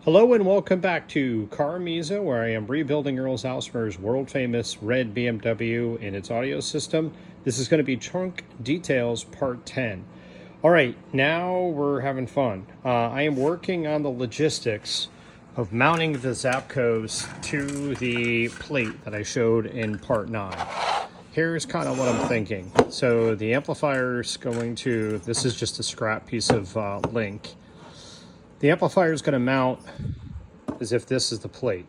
Hello and welcome back to CarMiZa, where I am rebuilding Earl Zalsmer's world-famous red BMW and its audio system. This is going to be Trunk Details Part 10. All right, now we're having fun. I am working on the logistics of mounting the Zapcos to the plate that I showed in Part 9. Here's kind of what I'm thinking. So the amplifier is going to, this is just a scrap piece of link. The amplifier is going to mount as if this is the plate.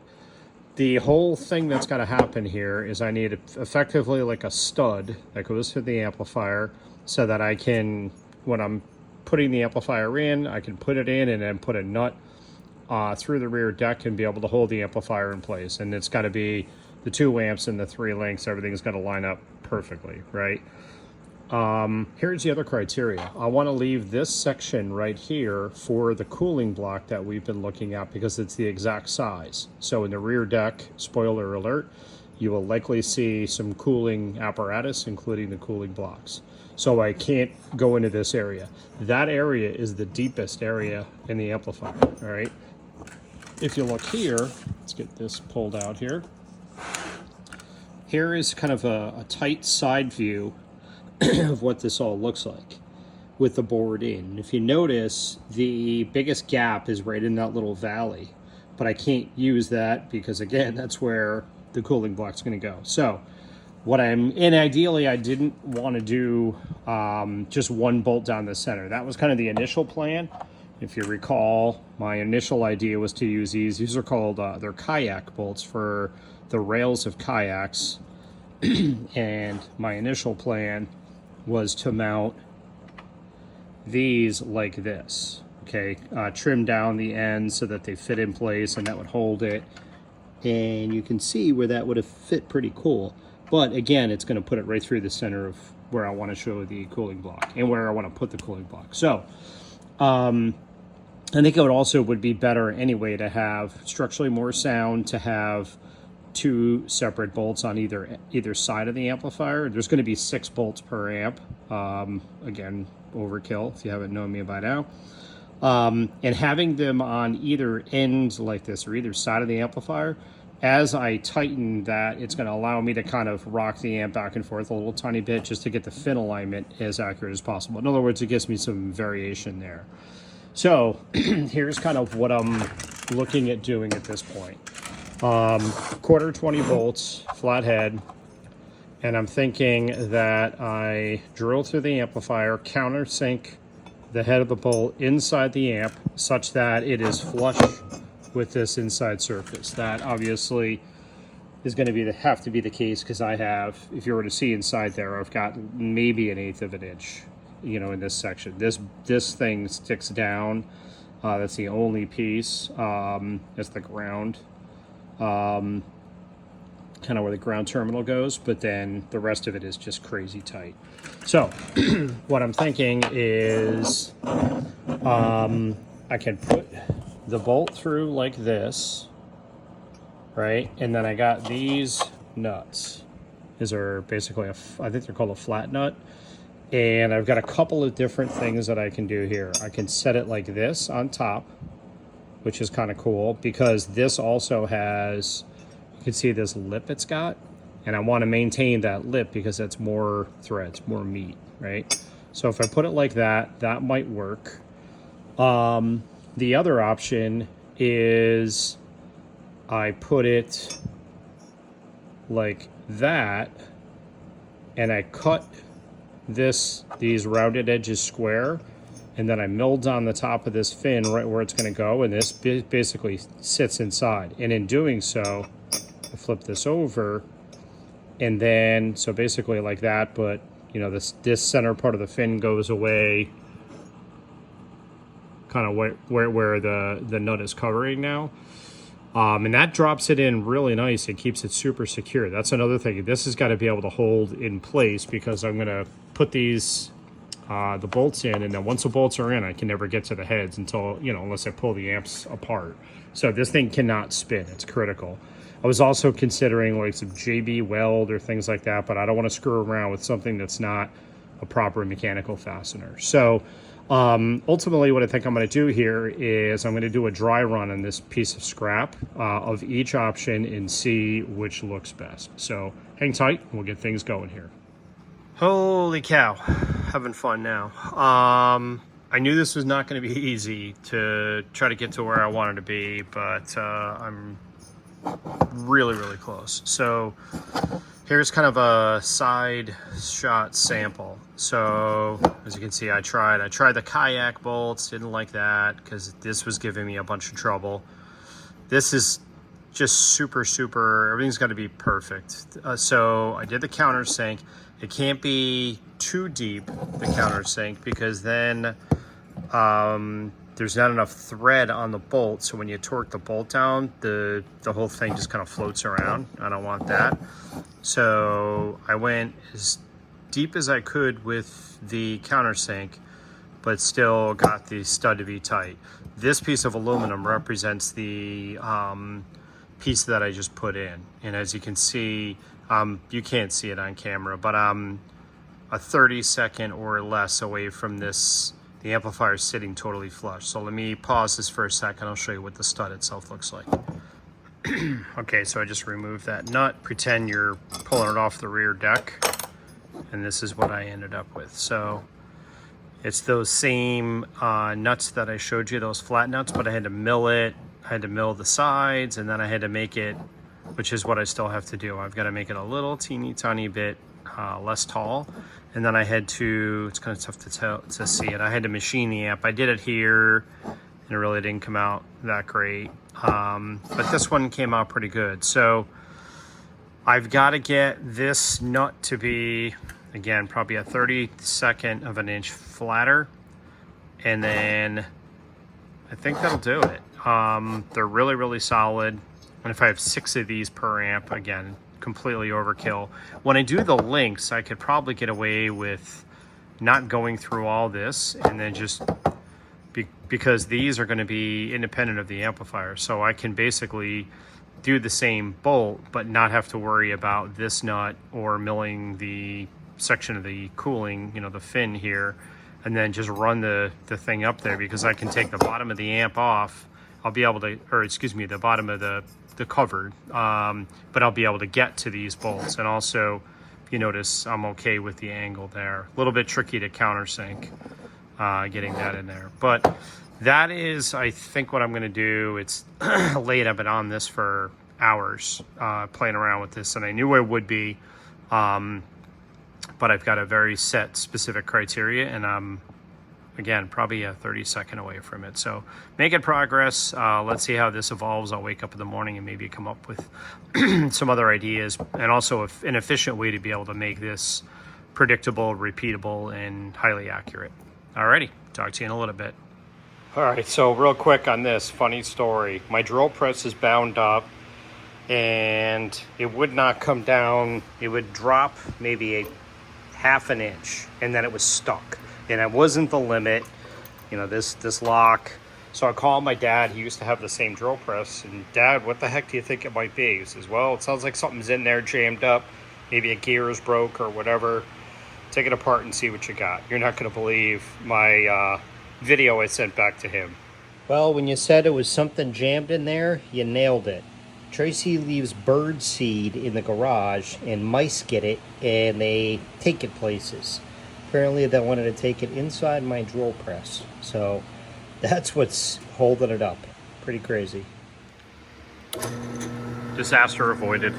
The whole thing that's got to happen here is I need effectively like a stud that goes through the amplifier so that I can, when I'm putting the amplifier in, I can put it in and then put a nut through the rear deck and be able to hold the amplifier in place. And it's got to be the 2 amps and the 3 links. Everything's got to line up perfectly, right? Here's the other criteria. I want to leave this section right here for the cooling block that we've been looking at because it's the exact size. So in the rear deck, spoiler alert, you will likely see some cooling apparatus, including the cooling blocks. So I can't go into this area. That area is the deepest area in the amplifier, all right? If you look here, let's get this pulled out here. Here is kind of a tight side view of what this all looks like with the board in. If you notice, the biggest gap is right in that little valley, but I can't use that because again, that's where the cooling block's going to go. So what ideally I didn't want to do just one bolt down the center. That was kind of the initial plan. If you recall, my initial idea was to use these are called they're kayak bolts for the rails of kayaks. And my initial plan was to mount these like this, okay? Trim down the ends so that they fit in place and that would hold it. And you can see where that would have fit pretty cool. But again, it's going to put it right through the center of where I want to show the cooling block and where I want to put the cooling block. So I think it would be better anyway to have structurally more sound, to have 2 separate bolts on either side of the amplifier. There's going to be 6 bolts per amp. Again, overkill if you haven't known me by now. And having them on either end like this or either side of the amplifier, as I tighten that, it's going to allow me to kind of rock the amp back and forth a little tiny bit just to get the fin alignment as accurate as possible. In other words, it gives me some variation there. So here's kind of what I'm looking at doing at this point. Quarter 20 volts, flathead, and I'm thinking that I drill through the amplifier, countersink the head of the bolt inside the amp such that it is flush with this inside surface. That obviously is going to have to be the case because I have, if you were to see inside there, I've got maybe 1/8 of an inch, you know, in this section. This thing sticks down. That's the only piece. That's the ground. Kind of where the ground terminal goes, but then the rest of it is just crazy tight. So what I'm thinking is I can put the bolt through like this, right? And then I got these nuts. These are basically I think they're called a flat nut. And I've got a couple of different things that I can do here. I can set it like this on top, which is kind of cool because this also has, you can see this lip it's got, and I want to maintain that lip because that's more threads, more meat, right? So if I put it like that, that might work. The other option is I put it like that and I cut these rounded edges square, and then I milled on the top of this fin right where it's going to go, and this basically sits inside. And in doing so, I flip this over, and then, so basically like that, but you know, this center part of the fin goes away, kind of where the nut is covering now. And that drops it in really nice. It keeps it super secure. That's another thing. This has got to be able to hold in place because I'm going to put these the bolts in, and then once the bolts are in, I can never get to the heads until, you know, unless I pull the amps apart. So this thing cannot spin. It's critical. I was also considering like some JB weld or things like that, but I don't want to screw around with something that's not a proper mechanical fastener. So Ultimately, what I think I'm going to do here is I'm going to do a dry run on this piece of scrap of each option and see which looks best. So hang tight, and we'll get things going here. Holy cow, having fun now. I knew this was not going to be easy to try to get to where I wanted to be, but I'm really close. So here's kind of a side shot sample. So as you can see, I tried the kayak bolts, didn't like that because this was giving me a bunch of trouble. This is just super, everything's got to be perfect. So I did the countersink. It can't be too deep, the countersink, because then there's not enough thread on the bolt, so when you torque the bolt down, the whole thing just kind of floats around. I don't want that. So I went as deep as I could with the countersink, but still got the stud to be tight. This piece of aluminum represents the piece that I just put in, and as you can see, you can't see it on camera, but I'm a 30-second or less away from this. The amplifier is sitting totally flush. So let me pause this for a second. I'll show you what the stud itself looks like. Okay, so I just removed that nut. Pretend you're pulling it off the rear deck. And this is what I ended up with. So it's those same nuts that I showed you, those flat nuts, but I had to mill it. I had to mill the sides, and then I had to make it, which is what I still have to do. I've got to make it a little teeny tiny bit less tall. And then I had to, it's kind of tough to see it, I had to machine the amp. I did it here, and it really didn't come out that great. But this one came out pretty good. So I've got to get this nut to be, again, probably a 32nd of an inch flatter. And then I think that'll do it. They're really solid. And if I have 6 of these per amp, again, completely overkill. When I do the links, I could probably get away with not going through all this, and then just because these are going to be independent of the amplifier, so I can basically do the same bolt but not have to worry about this nut or milling the section of the cooling, you know, the fin here, and then just run the thing up there, because I can take the bottom of the amp off. I'll be able to, or excuse me, the bottom of the cover, but I'll be able to get to these bolts. And also, you notice I'm okay with the angle there. A little bit tricky to countersink, getting that in there. But that is, I think, what I'm going to do. It's late. I've been on this for hours, playing around with this, and I knew I would be, but I've got a very set specific criteria, and I'm, again, probably a 30-second away from it. So making progress. Let's see how this evolves. I'll wake up in the morning and maybe come up with some other ideas, and also an efficient way to be able to make this predictable, repeatable, and highly accurate. Alrighty, talk to you in a little bit. All right, so real quick on this, funny story. My drill press is bound up, and it would not come down. It would drop maybe a half an inch, and then it was stuck. And it wasn't the limit, you know, this lock. So I called my dad. He used to have the same drill press. And Dad, what the heck do you think it might be? He says, well, it sounds like something's in there jammed up. Maybe a gear is broke or whatever. Take it apart and see what you got. You're not going to believe my video I sent back to him. Well, when you said it was something jammed in there, you nailed it. Tracy leaves bird seed in the garage, and mice get it, and they take it places. Apparently they wanted to take it inside my drill press. So that's what's holding it up. Pretty crazy. Disaster avoided.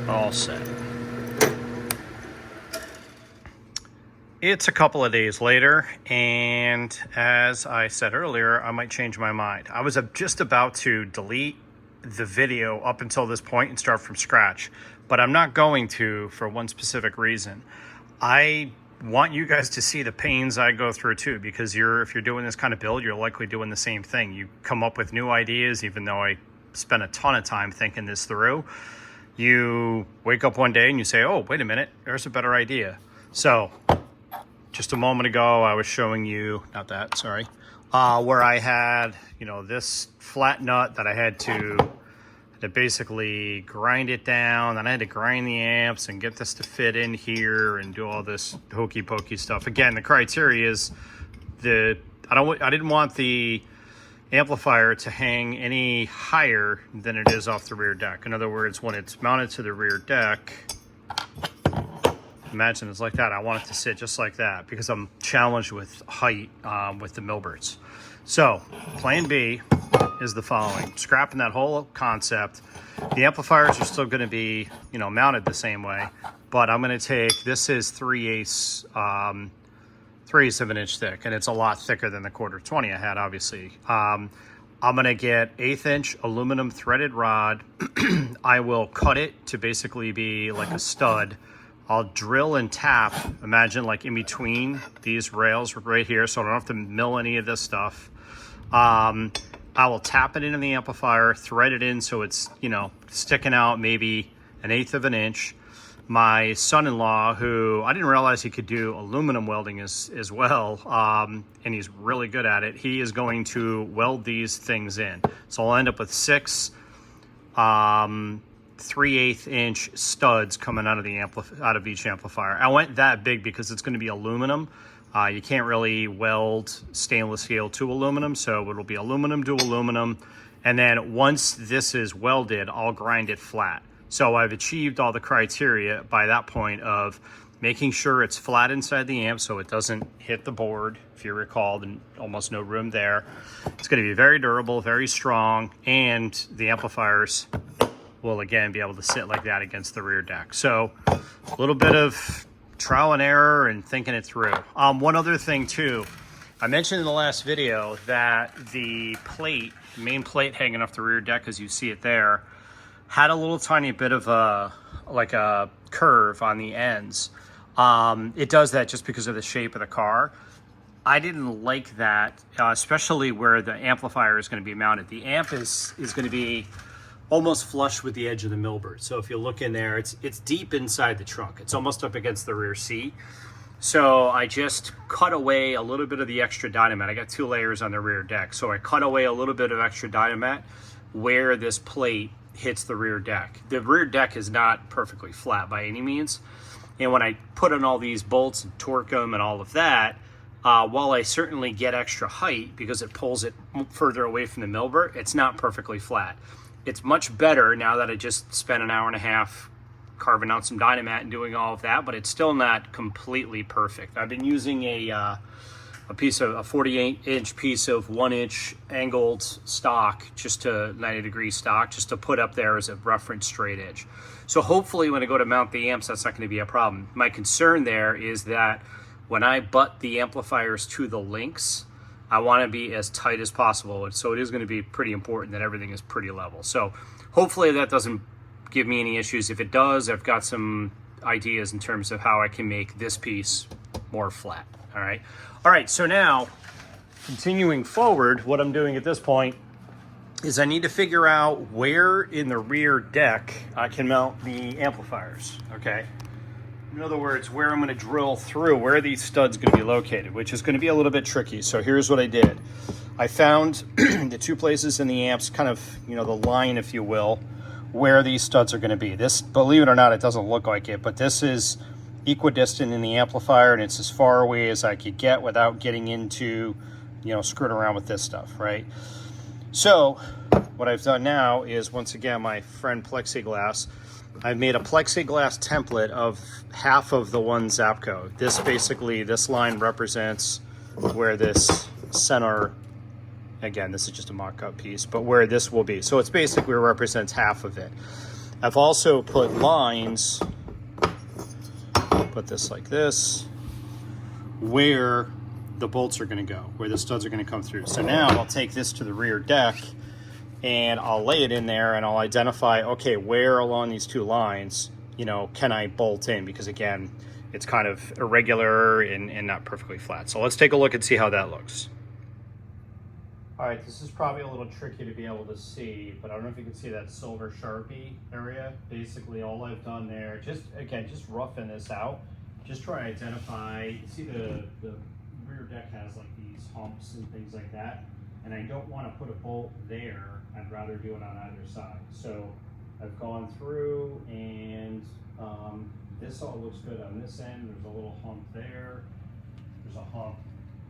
All set. It's a couple of days later, and as I said earlier, I might change my mind. I was just about to delete the video up until this point and start from scratch, but I'm not going to, for one specific reason. I want you guys to see the pains I go through too, because if you're doing this kind of build, you're likely doing the same thing. You come up with new ideas, even though I spent a ton of time thinking this through. You wake up one day and you say, oh, wait a minute, there's a better idea. So just a moment ago, I was showing you, not that, sorry, where I had, you know, this flat nut that I had to to basically grind it down. Then I had to grind the amps and get this to fit in here and do all this hokey pokey stuff. Again, the criteria is I didn't want the amplifier to hang any higher than it is off the rear deck. In other words, when it's mounted to the rear deck, imagine it's like that. I want it to sit just like that because I'm challenged with height with the Milberts. So plan B is the following: scrapping that whole concept. The amplifiers are still going to be, you know, mounted the same way, but I'm going to take, this is 3/8 of an inch thick, and it's a lot thicker than the 1/4 20 I had, obviously. I'm going to get 1/8 inch aluminum threaded rod. I will cut it to basically be like a stud. I'll drill and tap, imagine like in between these rails right here, so I don't have to mill any of this stuff. I will tap it into the amplifier, thread it in so it's, you know, sticking out maybe 1/8 of an inch. My son-in-law, who I didn't realize he could do aluminum welding as well, and he's really good at it, he is going to weld these things in. So I'll end up with 6 3/8 inch studs coming out of each amplifier. I went that big because it's going to be aluminum. You can't really weld stainless steel to aluminum, so it'll be aluminum to aluminum. And then once this is welded, I'll grind it flat. So I've achieved all the criteria by that point of making sure it's flat inside the amp so it doesn't hit the board. If you recall, then almost no room there. It's going to be very durable, very strong, and the amplifiers will again be able to sit like that against the rear deck. So a little bit of trial and error and thinking it through. One other thing too, I mentioned in the last video that the plate, main plate hanging off the rear deck, as you see it there, had a little tiny bit of a curve on the ends. It does that just because of the shape of the car. I didn't like that, especially where the amplifier is going to be mounted. The amp is going to be almost flush with the edge of the Milbert. So if you look in there, it's deep inside the trunk. It's almost up against the rear seat. So I just cut away a little bit of the extra Dynamat. I got 2 layers on the rear deck. So I cut away a little bit of extra Dynamat where this plate hits the rear deck. The rear deck is not perfectly flat by any means. And when I put in all these bolts and torque them and all of that, while I certainly get extra height because it pulls it further away from the Milbert, it's not perfectly flat. It's much better now that I just spent an hour and a half carving out some Dynamat and doing all of that, but it's still not completely perfect. I've been using a 48-inch piece of 1-inch angled stock, just to 90-degree stock, just to put up there as a reference straight edge. So hopefully when I go to mount the amps, that's not going to be a problem. My concern there is that when I butt the amplifiers to the links, I want to be as tight as possible. So it is going to be pretty important that everything is pretty level. So hopefully that doesn't give me any issues. If it does, I've got some ideas in terms of how I can make this piece more flat. All right, so now continuing forward, what I'm doing at this point is I need to figure out where in the rear deck I can mount the amplifiers, okay? In other words, where I'm going to drill through, where are these studs going to be located, which is going to be a little bit tricky. So here's what I did. I found the 2 places in the amps, kind of, you know, the line, if you will, where these studs are going to be. This, believe it or not, it doesn't look like it, but this is equidistant in the amplifier, and it's as far away as I could get without getting into, you know, screwing around with this stuff, right? So what I've done now is, once again, my friend plexiglass, I've made a plexiglass template of half of the one Zapco. This basically, this line represents where this center, again, this is just a mock-up piece, but where this will be. So it's basically represents half of it. I've also put lines, put this like this, where the bolts are going to go, where the studs are going to come through. So now I'll take this to the rear deck and I'll lay it in there and I'll identify, okay, where along these 2 lines, you know, can I bolt in? Because again, it's kind of irregular and not perfectly flat. So let's take a look and see how that looks. All right, this is probably a little tricky to be able to see, but I don't know if you can see that silver Sharpie area. Basically all I've done there, just roughing this out, just try to identify, see the rear deck has like these humps and things like that. and I don't want to put a bolt there. I'd rather do it on either side. So I've gone through, and this all looks good on this end. There's a little hump there. There's a hump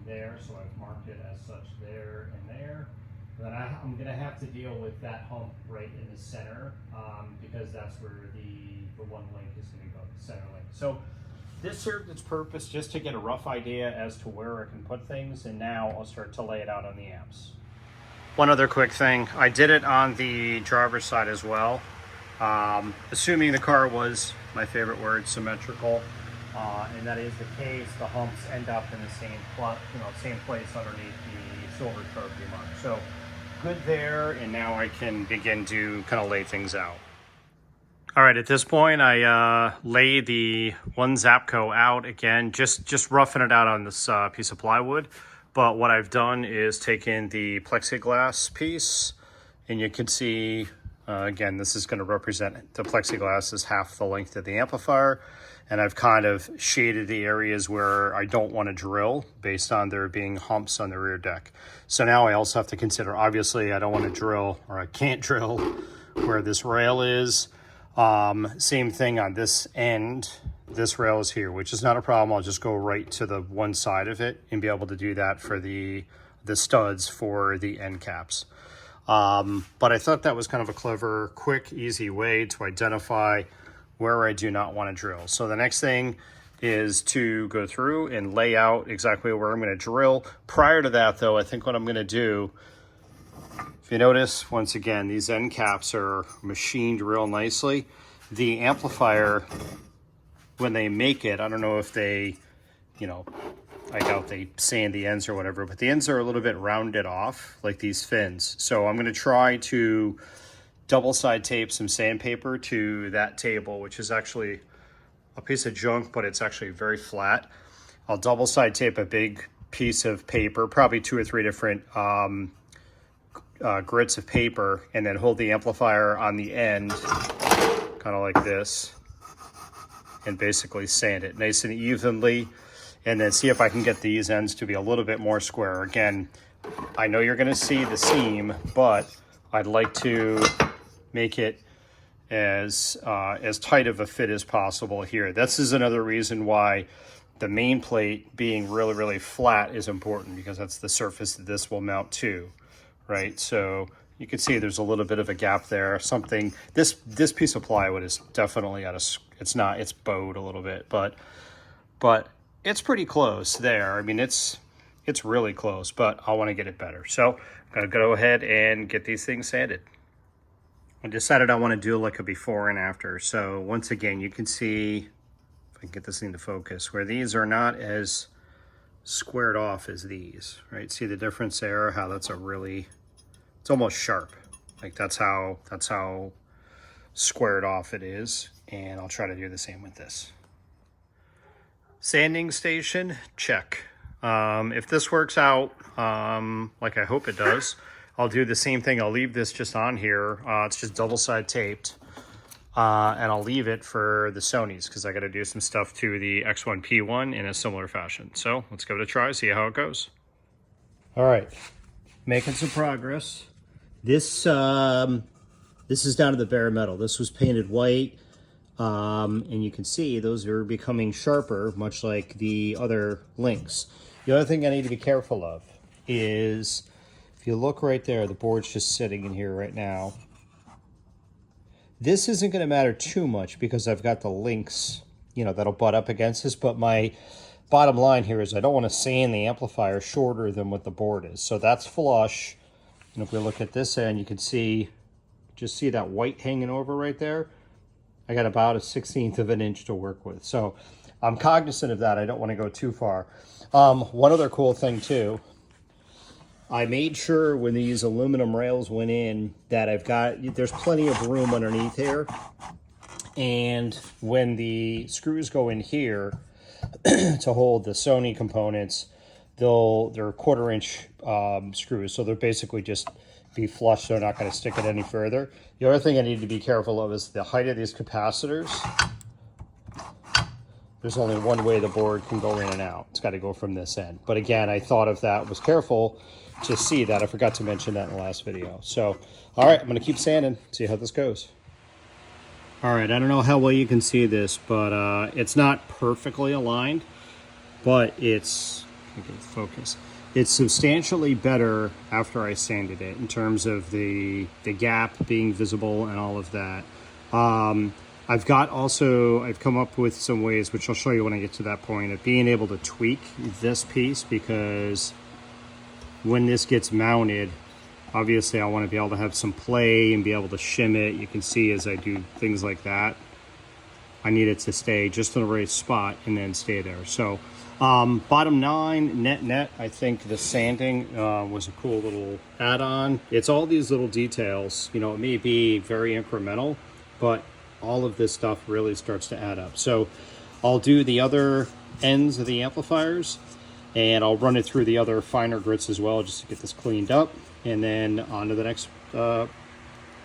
there, so I've marked it as such there and there. And then I'm going to have to deal with that hump right in the center, because that's where the one link is going to go, the center link. So this served its purpose just to get a rough idea as to where I can put things, and now I'll start to lay it out on the amps. One other quick thing, I did it on the driver's side as well. Assuming the car was, my favorite word, symmetrical, and that is the case, the humps end up in the same place underneath the silver trophy mark. So good there, and now I can begin to kind of lay things out. All right, at this point, I lay the one Zapco out again, just roughing it out on this piece of plywood. But what I've done is taken the plexiglass piece, and you can see, again, this is going to represent the plexiglass is half the length of the amplifier. And I've kind of shaded the areas where I don't want to drill based on there being humps on the rear deck. So now I also have to consider, obviously, I don't want to drill, or I can't drill where this rail is. Same thing on this end. This rail is here, which is not a problem. I'll just go right to the one side of it and be able to do that for the studs for the end caps. But I thought that was kind of a clever, quick, easy way to identify where I do not want to drill. So the next thing is to go through and lay out exactly where I'm going to drill. Prior to that, though, I think what I'm going to do, if you notice, once again, these end caps are machined real nicely. The amplifier, when they make it, I don't know if they, I doubt they sand the ends or whatever, but the ends are a little bit rounded off, like these fins. So I'm going to try to double side tape some sandpaper to that table, which is actually a piece of junk, but it's actually very flat. I'll double side tape a big piece of paper, probably 2 or 3 different grits of paper, and then hold the amplifier on the end, kind of like this, and basically sand it nice and evenly, and then see if I can get these ends to be a little bit more square. Again, I know you're going to see the seam, but I'd like to make it as tight of a fit as possible here. This is another reason why the main plate being really, really flat is important, because that's the surface that this will mount to, right? So you can see there's a little bit of a gap there. This piece of plywood is definitely it's bowed a little bit, but it's pretty close there. I mean, it's really close, but I want to get it better. So I'm going to go ahead and get these things sanded. I decided I want to do like a before and after. So once again, you can see, if I can get this thing to focus, where these are not as squared off as these, right? See the difference there? How that's it's almost sharp. Like that's how squared off it is. And I'll try to do the same with this. Sanding station, check. If this works out, like I hope it does, I'll do the same thing. I'll leave this just on here. It's just double side taped. And I'll leave it for the Sonys, because I got to do some stuff to the X1P1 in a similar fashion. So let's give it a try, see how it goes. All right, making some progress. This is down to the bare metal. This was painted white, and you can see those are becoming sharper, much like the other links. The other thing I need to be careful of is, if you look right there, the board's just sitting in here right now. This isn't going to matter too much because I've got the links, that'll butt up against this. But my bottom line here is I don't want to sand the amplifier shorter than what the board is. So that's flush. And if we look at this end, you can see that white hanging over right there. I got about 1/16 of an inch to work with. So I'm cognizant of that. I don't want to go too far. One other cool thing too, I made sure when these aluminum rails went in that there's plenty of room underneath here. And when the screws go in here to hold the Sony components, they're 1/4 inch screws. So they're basically just be flush. They're not going to stick it any further. The other thing I need to be careful of is the height of these capacitors. there's only one way the board can go in and out. It's got to go from this end. But again, I thought of that, was careful to see that. I forgot to mention that in the last video. So, all right, I'm going to keep sanding, see how this goes. All right, I don't know how well you can see this, but it's not perfectly aligned, but it's, I can focus. It's substantially better after I sanded it in terms of the gap being visible and all of that. I've come up with some ways, which I'll show you when I get to that point, of being able to tweak this piece, because when this gets mounted, obviously I want to be able to have some play and be able to shim it. You can see as I do things like that, I need it to stay just in the right spot and then stay there. So bottom line, net, I think the sanding was a cool little add-on. It's all these little details. You know, it may be very incremental, but all of this stuff really starts to add up. So I'll do the other ends of the amplifiers, and I'll run it through the other finer grits as well, just to get this cleaned up, and then on to the next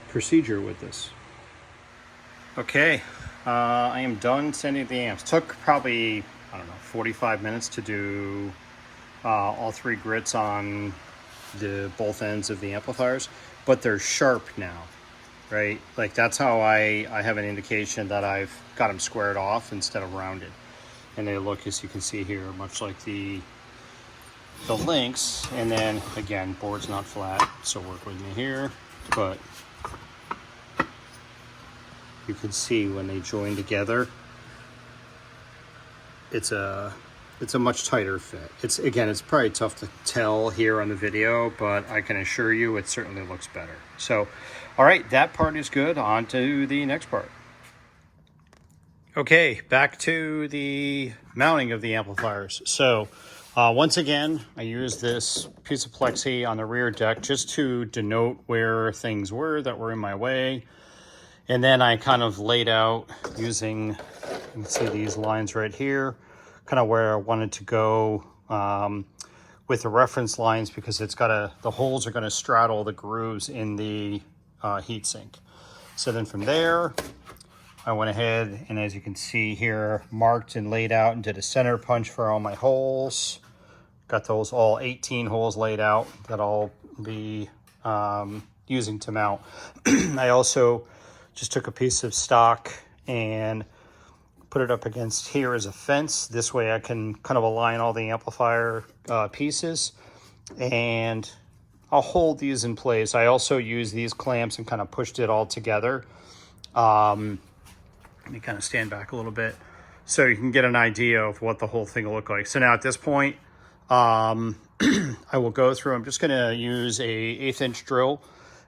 procedure with this. Okay, I am done sanding the amps. Took probably, I don't know, 45 minutes to do all three grits on both ends of the amplifiers, but they're sharp now, right? Like that's how I have an indication that I've got them squared off instead of rounded. And they look, as you can see here, much like the links. And then again, board's not flat, so work with me here, but you can see when they join together, it's a much tighter fit. It's probably tough to tell here on the video, but I can assure you it certainly looks better. So, all right, that part is good. On to the next part. Okay, back to the mounting of the amplifiers. So, once again, I used this piece of plexi on the rear deck just to denote where things were that were in my way. And then I kind of laid out using, you can see these lines right here, kind of where I wanted to go with the reference lines, because the holes are gonna straddle the grooves in the heatsink. So then from there, I went ahead and, as you can see here, marked and laid out and did a center punch for all my holes. Got those all 18 holes laid out that I'll be using to mount. I also just took a piece of stock and put it up against here as a fence. This way I can kind of align all the amplifier pieces, and I'll hold these in place. I also use these clamps and kind of pushed it all together. Let me kind of stand back a little bit so you can get an idea of what the whole thing will look like. So now at this point, I will go through, I'm just gonna use a 1/8" drill,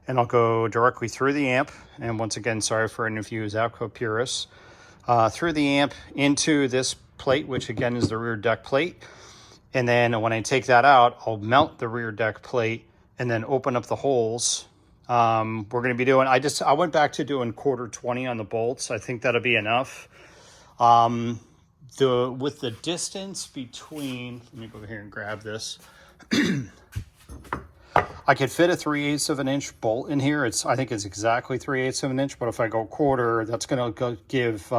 and I'll go directly through the amp. And once again, sorry for any of you Zapco purists. Through the amp into this plate, which again is the rear deck plate. And then when I take that out, I'll mount the rear deck plate and then open up the holes. We're going to be doing, I went back to doing 1/4-20 on the bolts. I think that'll be enough. With the distance between, let me go over here and grab this. I could fit a 3/8 inch bolt in here. I think it's exactly 3/8 inch, but if I go 1/4, that's going to give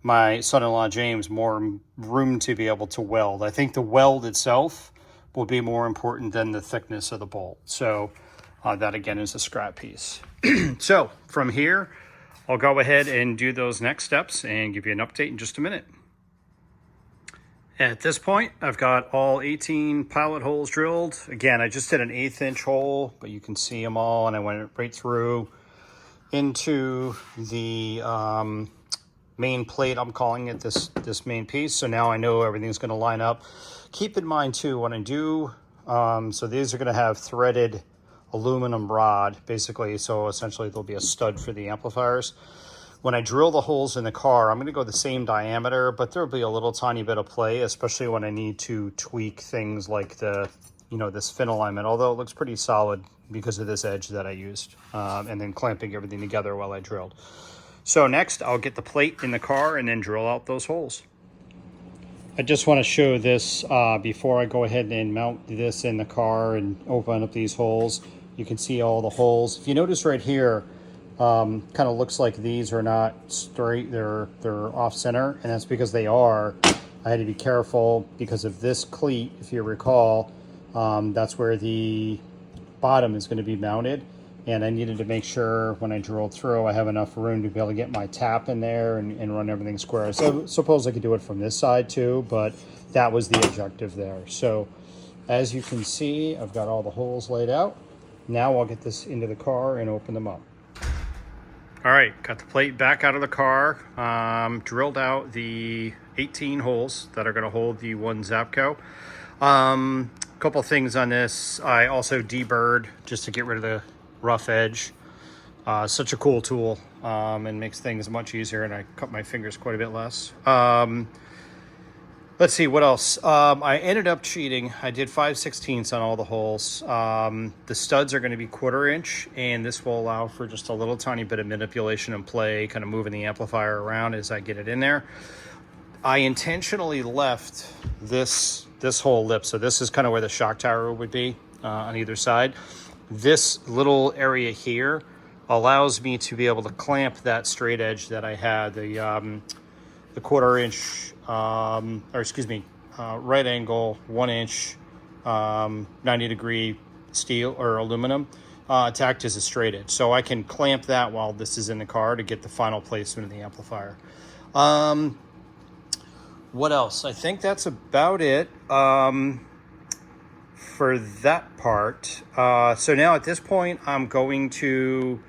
my son-in-law James more room to be able to weld. I think the weld itself will be more important than the thickness of the bolt. So that again is a scrap piece. So from here, I'll go ahead and do those next steps and give you an update in just a minute. At this point, I've got all 18 pilot holes drilled. Again, I just did an 1/8 inch hole, but you can see them all, and I went right through into the main plate. I'm calling it this main piece. So now I know everything's gonna line up. Keep in mind too, when I do, so these are gonna have threaded aluminum rod, basically. So essentially there'll be a stud for the amplifiers. When I drill the holes in the car, I'm going to go the same diameter, but there'll be a little tiny bit of play, especially when I need to tweak things like this fin alignment, although it looks pretty solid because of this edge that I used, and then clamping everything together while I drilled. So next, I'll get the plate in the car and then drill out those holes. I just want to show this before I go ahead and mount this in the car and open up these holes. You can see all the holes. If you notice right here, kind of looks like these are not straight, they're off center, and that's because they are. I had to be careful because of this cleat, if you recall, that's where the bottom is going to be mounted, and I needed to make sure when I drilled through I have enough room to be able to get my tap in there and run everything square. So I suppose I could do it from this side too, but that was the objective there. So as you can see, I've got all the holes laid out. Now I'll get this into the car and open them up. All right, got the plate back out of the car, drilled out the 18 holes that are going to hold the one Zapco. Couple things on this. I also deburred just to get rid of the rough edge. Such a cool tool, and makes things much easier, and I cut my fingers quite a bit less. Let's see, what else? I ended up cheating. I did 5/16 on all the holes. The studs are going to be 1/4 inch, and this will allow for just a little tiny bit of manipulation and play, kind of moving the amplifier around as I get it in there. I intentionally left this whole lip, so this is kind of where the shock tower would be on either side. This little area here allows me to be able to clamp that straight edge that I had, the 1/4 inch, right angle, 1 inch, 90-degree steel or aluminum tacked as a straight edge. So I can clamp that while this is in the car to get the final placement of the amplifier. What else? I think that's about it for that part. So now at this point, I'm going to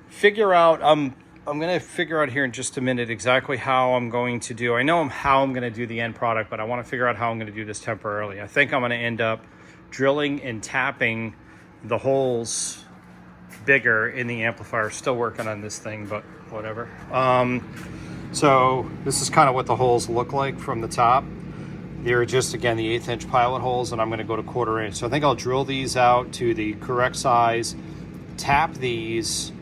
figure out, I'm going to figure out here in just a minute exactly how I'm going to do. I know how I'm going to do the end product, but I want to figure out how I'm going to do this temporarily. I think I'm going to end up drilling and tapping the holes bigger in the amplifier. Still working on this thing, but whatever. So this is kind of what the holes look like from the top. They're just, again, the 1/8 inch pilot holes, and I'm going to go to 1/4 inch. So I think I'll drill these out to the correct size, tap these.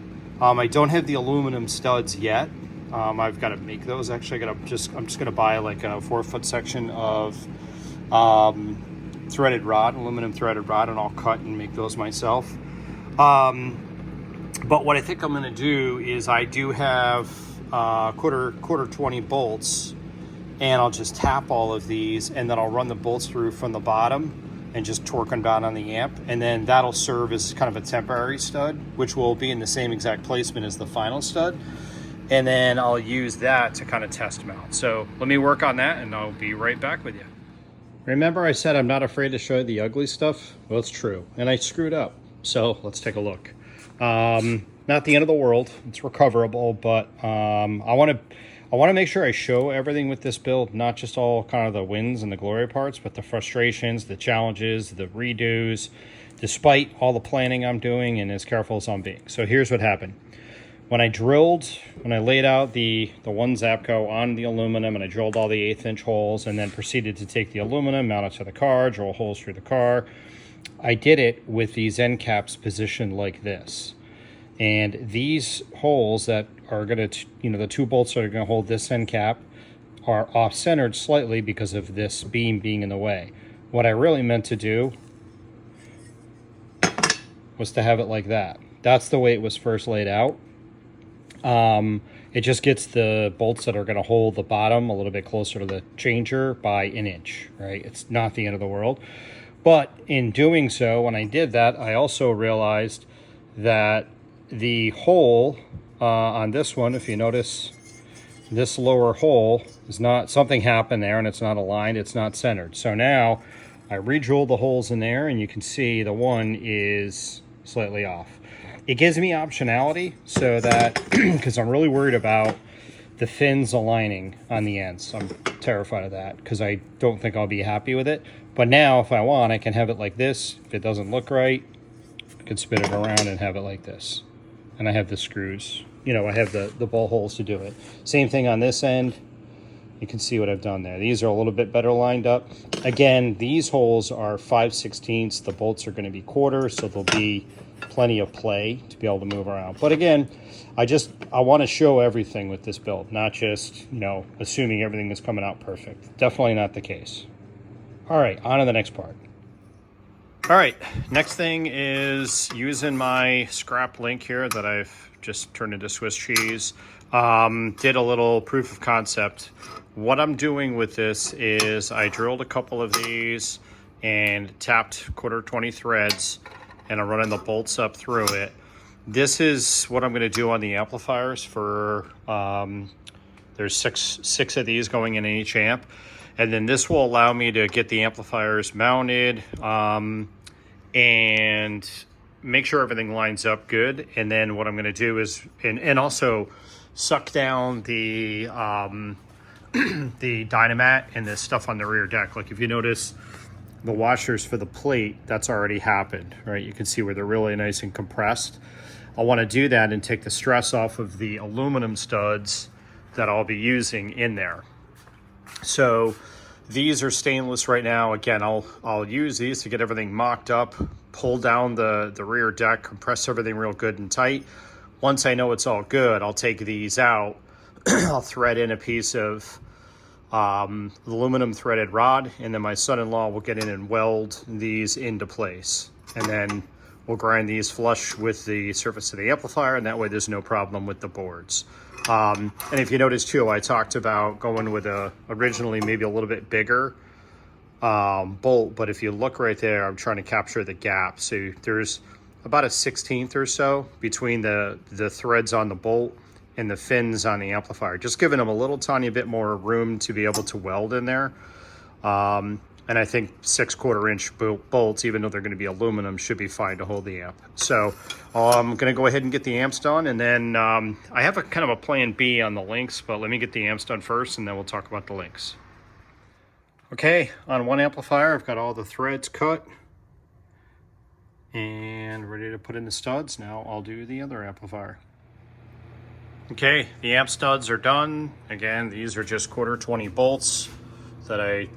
I don't have the aluminum studs yet. I've got to make those. Actually, I'm just going to buy like a 4-foot section of threaded rod, aluminum threaded rod, and I'll cut and make those myself. But what I think I'm going to do is I do have quarter 20 bolts, and I'll just tap all of these, and then I'll run the bolts through from the bottom and just torque them down on the amp, and then that'll serve as kind of a temporary stud, which will be in the same exact placement as the final stud, and then I'll use that to kind of test mount. So let me work on that, and I'll be right back with you. Remember I said I'm not afraid to show you the ugly stuff? Well, it's true, and I screwed up, so let's take a look. Not the end of the world, it's recoverable, but I want to make sure I show everything with this build, not just all kind of the wins and the glory parts, but the frustrations, the challenges, the redos, despite all the planning I'm doing and as careful as I'm being. So here's what happened. When I laid out the one Zapco on the aluminum, and I drilled all the 1/8 inch holes, and then proceeded to take the aluminum, mount it to the car, drill holes through the car, I did it with these end caps positioned like this. And these holes that are going to, the 2 bolts that are going to hold this end cap are off-centered slightly because of this beam being in the way. What I really meant to do was to have it like that. That's the way it was first laid out. It just gets the bolts that are going to hold the bottom a little bit closer to the changer by 1 inch, right? It's not the end of the world. But in doing so, when I did that, I also realized that the hole on this one, if you notice, this lower hole is not, something happened there and it's not aligned, it's not centered. So now I re-drilled the holes in there, and you can see the one is slightly off. It gives me optionality so that, because I'm really worried about the fins aligning on the ends. I'm terrified of that because I don't think I'll be happy with it. But now if I want, I can have it like this. If it doesn't look right, I can spin it around and have it like this. And I have the screws, I have the ball holes to do it. Same thing on this end. You can see what I've done there. These are a little bit better lined up. Again, these holes are 5/16. The bolts are going to be 1/4, so there'll be plenty of play to be able to move around. But again, I want to show everything with this build, not just, assuming everything is coming out perfect. Definitely not the case. All right, on to the next part. All right, next thing is using my scrap link here that I've just turned into Swiss cheese. Did a little proof of concept. What I'm doing with this is I drilled a couple of these and tapped 1/4 threads, and I'm running the bolts up through it. This is what I'm going to do on the amplifiers for, there's six of these going in each amp. And then this will allow me to get the amplifiers mounted and make sure everything lines up good. And then what I'm going to do is, and also suck down the the Dynamat and the stuff on the rear deck. Like if you notice the washers for the plate, that's already happened, right? You can see where they're really nice and compressed. I want to do that and take the stress off of the aluminum studs that I'll be using in there. So these are stainless right now. Again, I'll use these to get everything mocked up, pull down the rear deck, compress everything real good and tight. Once I know it's all good, I'll take these out. I'll thread in a piece of aluminum threaded rod, and then my son-in-law will get in and weld these into place. And then we'll grind these flush with the surface of the amplifier, and that way there's no problem with the boards. And if you notice too, I talked about going with originally maybe a little bit bigger bolt, but if you look right there, I'm trying to capture the gap. So there's about a 1/16 or so between the threads on the bolt and the fins on the amplifier, just giving them a little tiny bit more room to be able to weld in there. And I think 6/4 inch bolts, even though they're going to be aluminum, should be fine to hold the amp. So I'm going to go ahead and get the amps done, and then I have a kind of a plan B on the links, but let me get the amps done first, and then we'll talk about the links. Okay, on one amplifier, I've got all the threads cut and ready to put in the studs. Now I'll do the other amplifier. Okay, the amp studs are done. Again, these are just 1/4 bolts that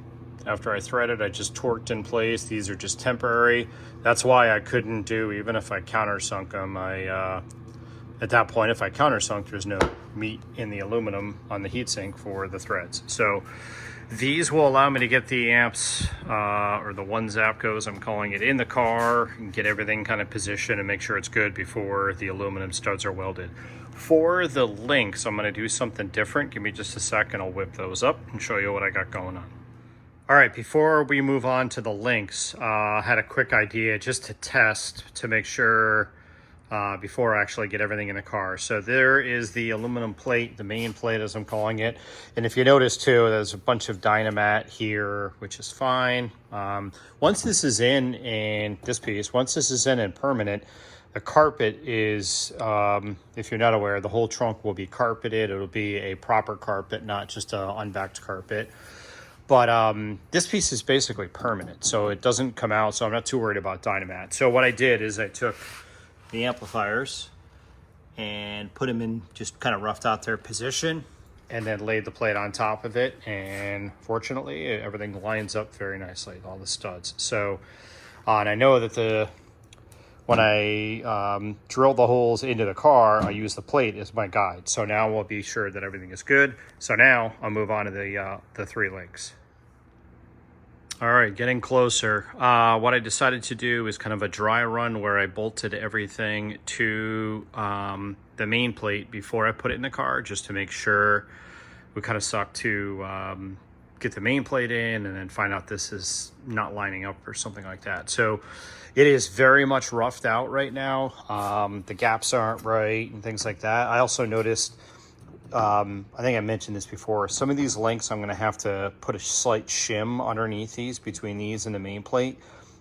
after I threaded, I just torqued in place. These are just temporary. That's why I couldn't do, even if I countersunk them, at that point, if I countersunk, there's no meat in the aluminum on the heatsink for the threads. So these will allow me to get the amps, or the one Zapcos, I'm calling it, in the car, and get everything kind of positioned and make sure it's good before the aluminum studs are welded. For the links, I'm gonna do something different. Give me just a second, I'll whip those up and show you what I got going on. All right, before we move on to the links, I had a quick idea just to test to make sure before I actually get everything in the car. So there is the aluminum plate, the main plate as I'm calling it. And if you notice too, there's a bunch of Dynamat here, which is fine. Once this is in, and this piece, once this is in and permanent, the carpet is, if you're not aware, the whole trunk will be carpeted. It'll be a proper carpet, not just an unbacked carpet. But this piece is basically permanent, so it doesn't come out, so I'm not too worried about Dynamat. So what I did is I took the amplifiers and put them in just kind of roughed out their position, and then laid the plate on top of it, and fortunately everything lines up very nicely, all the studs. So and I know that when I drill the holes into the car, I use the plate as my guide. So now we'll be sure that everything is good. So now I'll move on to the 3 links. All right, getting closer. What I decided to do is kind of a dry run where I bolted everything to the main plate before I put it in the car, just to make sure. We kind of suck to get the main plate in and then find out this is not lining up or something like that. So it is very much roughed out right now. The gaps aren't right and things like that. I also noticed, I think I mentioned this before, some of these links I'm going to have to put a slight shim underneath these, between these and the main plate,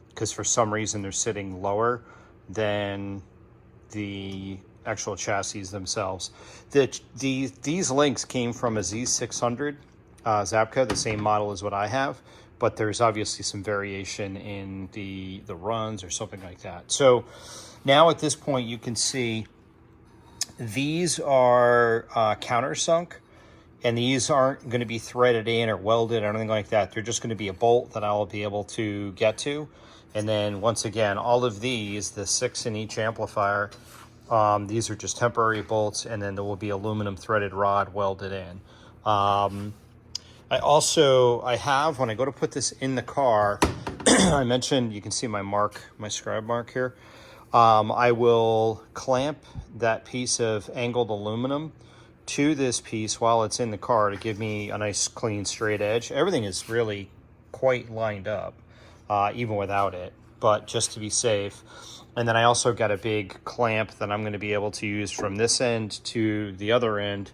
because for some reason they're sitting lower than the actual chassis themselves. These links came from a Z600 Zapco, the same model as what I have, but there's obviously some variation in the runs or something like that. So now at this point you can see these are countersunk, and these aren't going to be threaded in or welded or anything like that. They're just going to be a bolt that I'll be able to get to. And then once again, all of these, the 6 in each amplifier, these are just temporary bolts, and then there will be aluminum threaded rod welded in. I have, when I go to put this in the car, I mentioned, you can see my mark, my scribe mark here. I will clamp that piece of angled aluminum to this piece while it's in the car to give me a nice clean straight edge. Everything is really quite lined up, even without it, but just to be safe. And then I also got a big clamp that I'm going to be able to use from this end to the other end,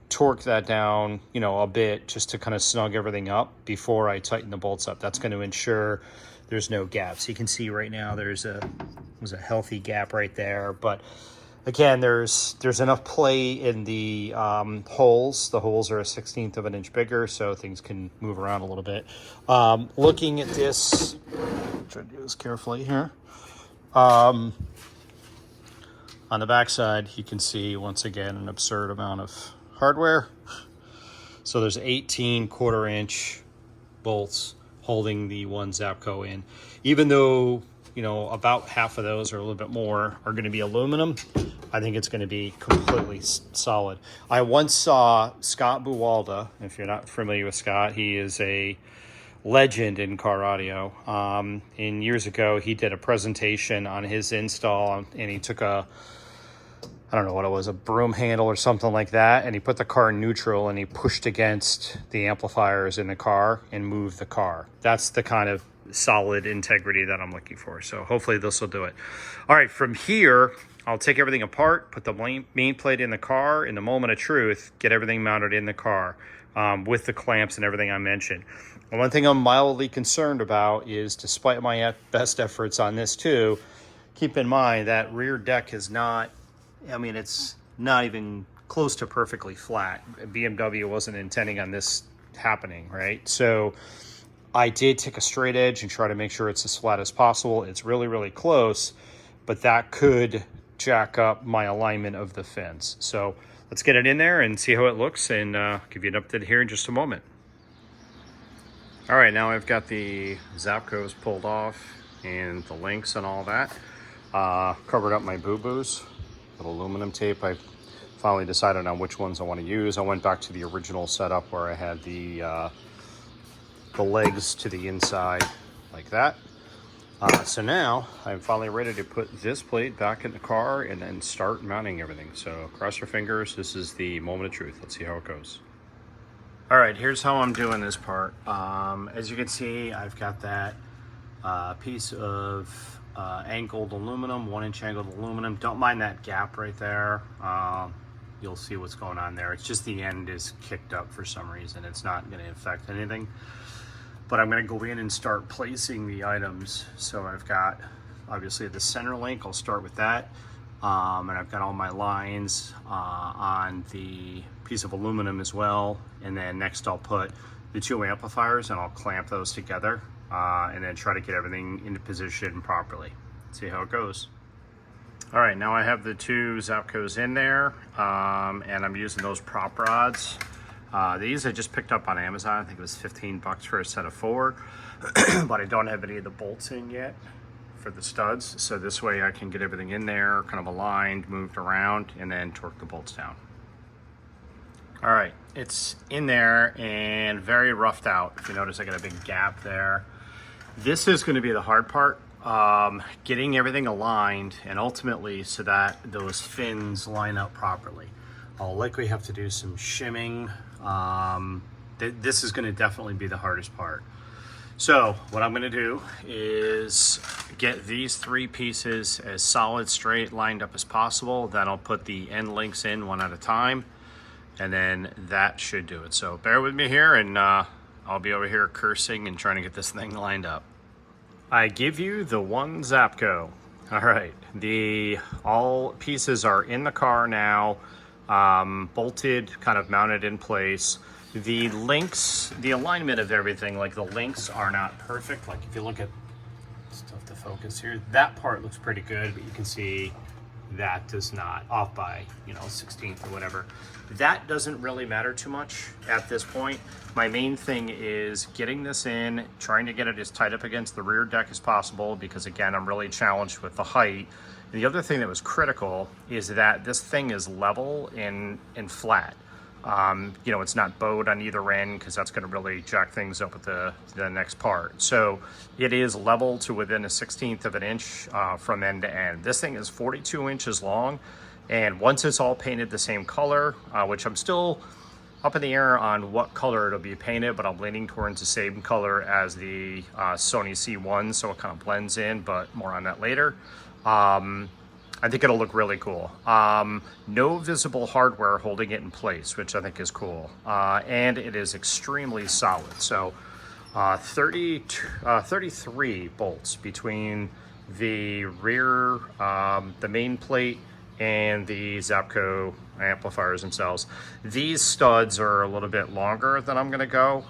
torque that down, you know, a bit just to kind of snug everything up before I tighten the bolts up. That's going to ensure there's no gaps. You can see right now there's a healthy gap right there, but again, there's enough play in the holes. The holes are a 1/16 of an inch bigger, so things can move around a little bit. Looking at this, try to do this carefully here. On the back side, you can see once again an absurd amount of hardware. So there's 18 1/4-inch bolts holding the one Zapco in. Even though, you know, about half of those or a little bit more are going to be aluminum, I think it's going to be completely solid. I once saw Scott Buwalda. If you're not familiar with Scott, he is a legend in car audio. And years ago, he did a presentation on his install, and he took I don't know what it was, a broom handle or something like that, and he put the car in neutral and he pushed against the amplifiers in the car and moved the car. That's the kind of solid integrity that I'm looking for. So hopefully this will do it. All right, from here, I'll take everything apart, put the main plate in the car, in the moment of truth, get everything mounted in the car with the clamps and everything I mentioned. And one thing I'm mildly concerned about is, despite my best efforts on this too, keep in mind that rear deck is not, I mean, it's not even close to perfectly flat. BMW wasn't intending on this happening, right? So I did take a straight edge and try to make sure it's as flat as possible. It's really, really close, but that could jack up my alignment of the fins. So let's get it in there and see how it looks, and give you an update here in just a moment. All right, now I've got the Zapcos pulled off and the links and all that. Covered up my boo-boos with aluminum tape. I finally decided on which ones I want to use. I went back to the original setup where I had the legs to the inside like that. So now I'm finally ready to put this plate back in the car and then start mounting everything. So cross your fingers. This is the moment of truth. Let's see how it goes. All right, here's how I'm doing this part. As you can see, I've got that piece of angled aluminum, 1-inch angled aluminum. Don't mind that gap right there. You'll see what's going on there. It's just the end is kicked up for some reason. It's not going to affect anything. But I'm going to go in and start placing the items. So I've got, obviously, the center link. I'll start with that. And I've got all my lines on the piece of aluminum as well. And then next I'll put the 2 amplifiers and I'll clamp those together. And then try to get everything into position properly. See how it goes. All right, now I have the 2 Zapcos in there, and I'm using those prop rods. These I just picked up on Amazon. I think it was 15 bucks for a set of 4, but I don't have any of the bolts in yet for the studs. So this way I can get everything in there, kind of aligned, moved around, and then torque the bolts down. All right, it's in there and very roughed out. If you notice, I got a big gap there. This is going to be the hard part, getting everything aligned and ultimately so that those fins line up properly. I'll likely have to do some shimming. This is going to definitely be the hardest part. So what I'm going to do is get these 3 pieces as solid, straight, lined up as possible. Then I'll put the end links in one at a time, and then that should do it. So bear with me here, and I'll be over here cursing and trying to get this thing lined up. I give you the 1 Zapco. All right, all pieces are in the car now, bolted, kind of mounted in place. The links, the alignment of everything, like the links are not perfect. Like if you look at stuff to focus here, that part looks pretty good, but you can see that does not, off by, 1/16 or whatever. That doesn't really matter too much at this point. My main thing is getting this in, trying to get it as tight up against the rear deck as possible, because again, I'm really challenged with the height. And the other thing that was critical is that this thing is level and flat. You know, it's not bowed on either end because that's going to really jack things up with the next part. So it is level to within a 1/16 of an inch from end to end. This thing is 42 inches long, and once it's all painted the same color, which I'm still up in the air on what color it'll be painted, but I'm leaning towards the same color as the Sony C1, so it kind of blends in, but more on that later. I think it'll look really cool. No visible hardware holding it in place, which I think is cool. And it is extremely solid. So 33 bolts between the rear, the main plate, and the Zapco amplifiers themselves. These studs are a little bit longer than I'm gonna go.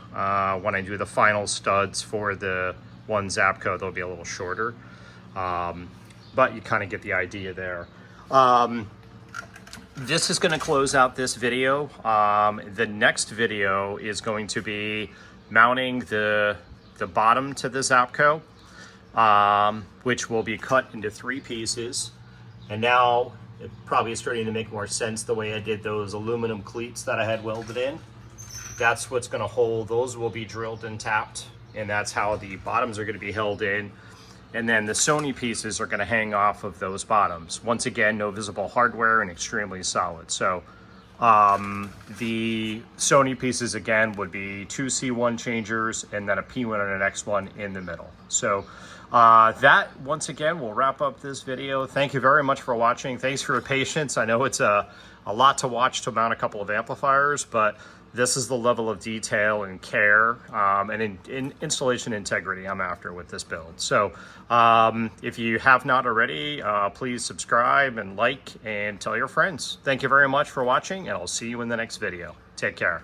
When I do the final studs for the one Zapco, they'll be a little shorter. But you kind of get the idea there. This is going to close out this video. The next video is going to be mounting the bottom to the Zapco, which will be cut into 3 pieces. And now it probably is starting to make more sense the way I did those aluminum cleats that I had welded in. That's what's going to hold. Those will be drilled and tapped, and that's how the bottoms are going to be held in. And then the Sony pieces are going to hang off of those bottoms. Once again, no visible hardware and extremely solid. So the Sony pieces again would be 2 C1 changers and then a P1 and an X1 in the middle. So that once again will wrap up this video. Thank you very much for watching. Thanks for your patience. I know it's a lot to watch to mount a couple of amplifiers, but this is the level of detail and care and in installation integrity I'm after with this build. So if you have not already, please subscribe and like and tell your friends. Thank you very much for watching, and I'll see you in the next video. Take care.